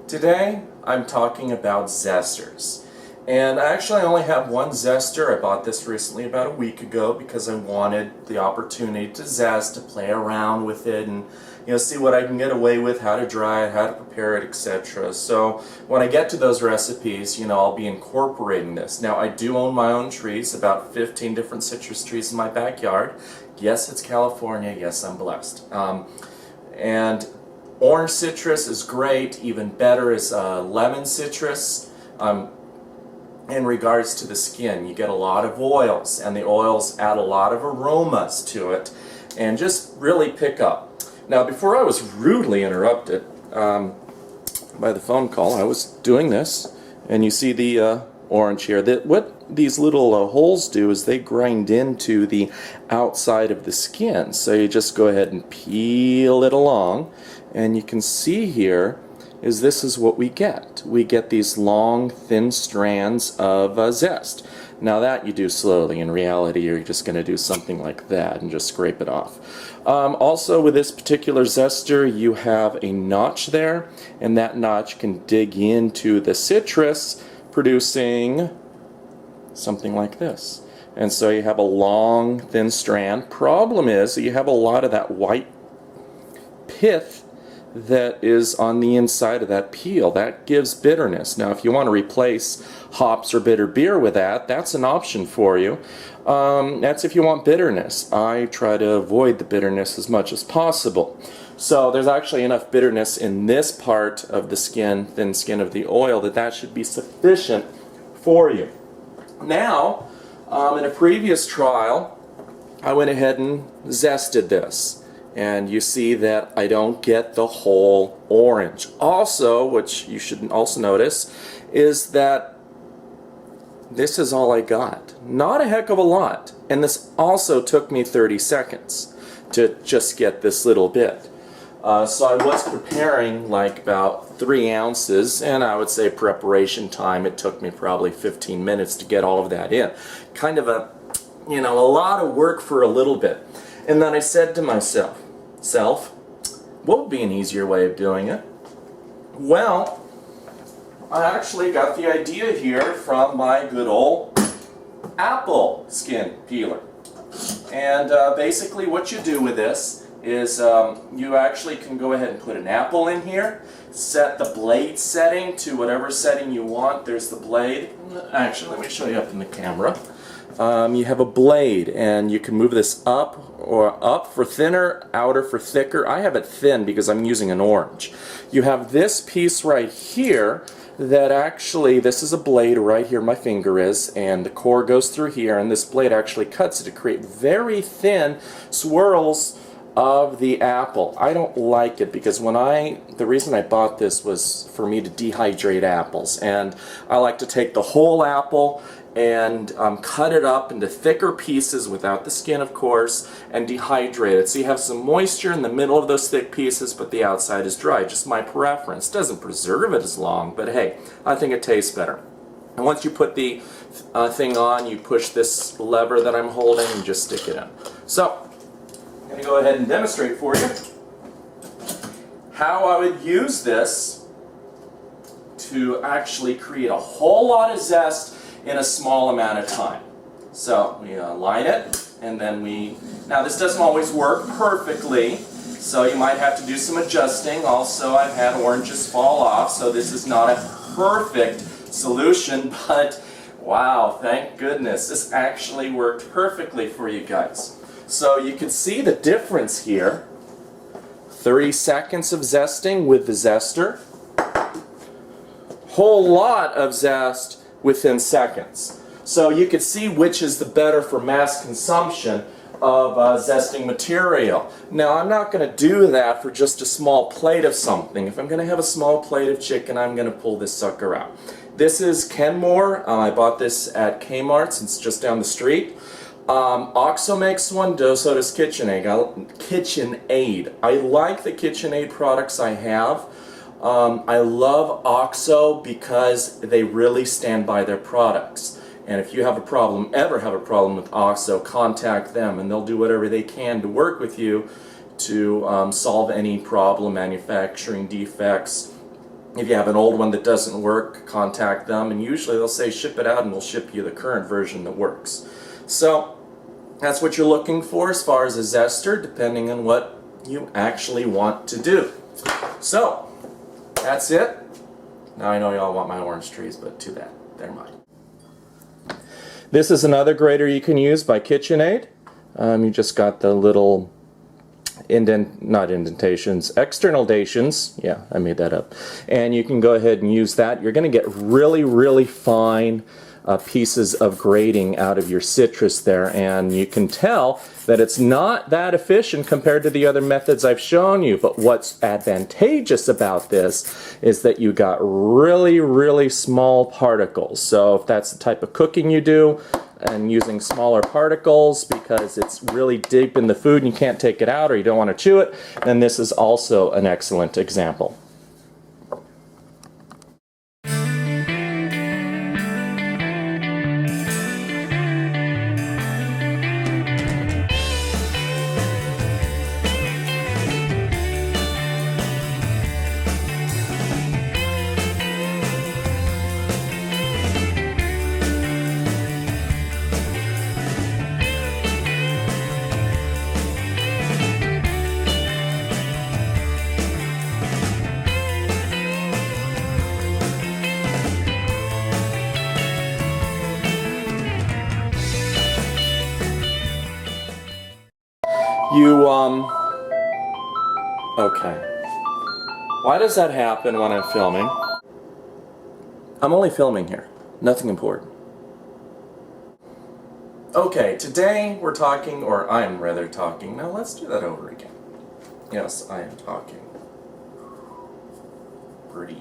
Today I'm talking about zesters, and I actually only have one zester. I bought this recently about a week ago because I wanted the opportunity to zest, to play around with it and see what I can get away with, how to dry it, how to prepare it, etc. So when I get to those recipes, I'll be incorporating this. Now I do own my own trees, about 15 different citrus trees in my backyard. Yes, it's California. Yes, I'm blessed. And orange citrus is great. Even better is lemon citrus. In regards to the skin, you get a lot of oils, and the oils add a lot of aromas to it and just really pick up. Now, before I was rudely interrupted by the phone call, I was doing this, and you see the orange here. What these little holes do is they grind into the outside of the skin. So you just go ahead and peel it along, and you can see here this is what we get. We get these long, thin strands of zest. Now that you do slowly. In reality, you're just going to do something like that and just scrape it off. Also, with this particular zester, you have a notch there, and that notch can dig into the citrus, producing something like this. And so you have a long, thin strand. Problem is that you have a lot of that white pith that is on the inside of that peel. That gives bitterness. Now, if you want to replace hops or bitter beer with that, that's an option for you. That's if you want bitterness. I try to avoid the bitterness as much as possible. So there's actually enough bitterness in this part of the skin, thin skin of the oil, that should be sufficient for you. Now, in a previous trial, I went ahead and zested this. And you see that I don't get the whole orange. Also, which you should also notice, is that this is all I got. Not a heck of a lot. And this also took me 30 seconds to just get this little bit. So I was preparing like about 3 ounces, and I would say preparation time, it took me probably 15 minutes to get all of that in. Kind of a lot of work for a little bit. And then I said to myself, what would be an easier way of doing it? Well, I actually got the idea here from my good old apple skin peeler. And basically what you do with this is you actually can go ahead and put an apple in here, set the blade setting to whatever setting you want. There's the blade. Actually, let me show you up in the camera. You have a blade, and you can move this up for thinner, outer for thicker. I have it thin because I'm using an orange. You have this piece right here that actually, this is a blade right here, my finger is, and the core goes through here, and this blade actually cuts it to create very thin swirls of the apple. I don't like it because the reason I bought this was for me to dehydrate apples, and I like to take the whole apple and cut it up into thicker pieces without the skin, of course, and dehydrate it. So you have some moisture in the middle of those thick pieces, but the outside is dry. Just my preference. Doesn't preserve it as long, but hey, I think it tastes better. And once you put the thing on, you push this lever that I'm holding and just stick it in. So, I'm going to go ahead and demonstrate for you how I would use this to actually create a whole lot of zest in a small amount of time. So we line it, and then now this doesn't always work perfectly, so you might have to do some adjusting. Also, I've had oranges fall off, so this is not a perfect solution, but wow, thank goodness, this actually worked perfectly for you guys. So you can see the difference here. 30 seconds of zesting with the zester. Whole lot of zest within seconds. So you can see which is the better for mass consumption of zesting material. Now, I'm not going to do that for just a small plate of something. If I'm going to have a small plate of chicken, I'm going to pull this sucker out. This is Kenmore. I bought this at Kmart's. It's just down the street. OXO makes one, so does KitchenAid. I like the KitchenAid products I have. I love OXO because they really stand by their products. And if you have a problem, ever have a problem with OXO, contact them and they'll do whatever they can to work with you to solve any problem, manufacturing defects, If you have an old one that doesn't work, contact them, and usually they'll say ship it out and we'll ship you the current version that works. So that's what you're looking for as far as a zester, depending on what you actually want to do. So that's it. Now I know y'all want my orange trees, but too bad. They're mine. This is another grater you can use by KitchenAid. You just got the little not indentations, externalations. Yeah, I made that up. And you can go ahead and use that. You're going to get really, really fine pieces of grating out of your citrus there, and you can tell that it's not that efficient compared to the other methods I've shown you. But what's advantageous about this is that you got really, really small particles. So if that's the type of cooking you do, and using smaller particles because it's really deep in the food and you can't take it out or you don't want to chew it, then this is also an excellent example. Okay. Why does that happen when I'm filming? I'm only filming here. Nothing important. Okay, today we're talking, or I'm rather talking. Now let's do that over again. Yes, I am talking. Pretty.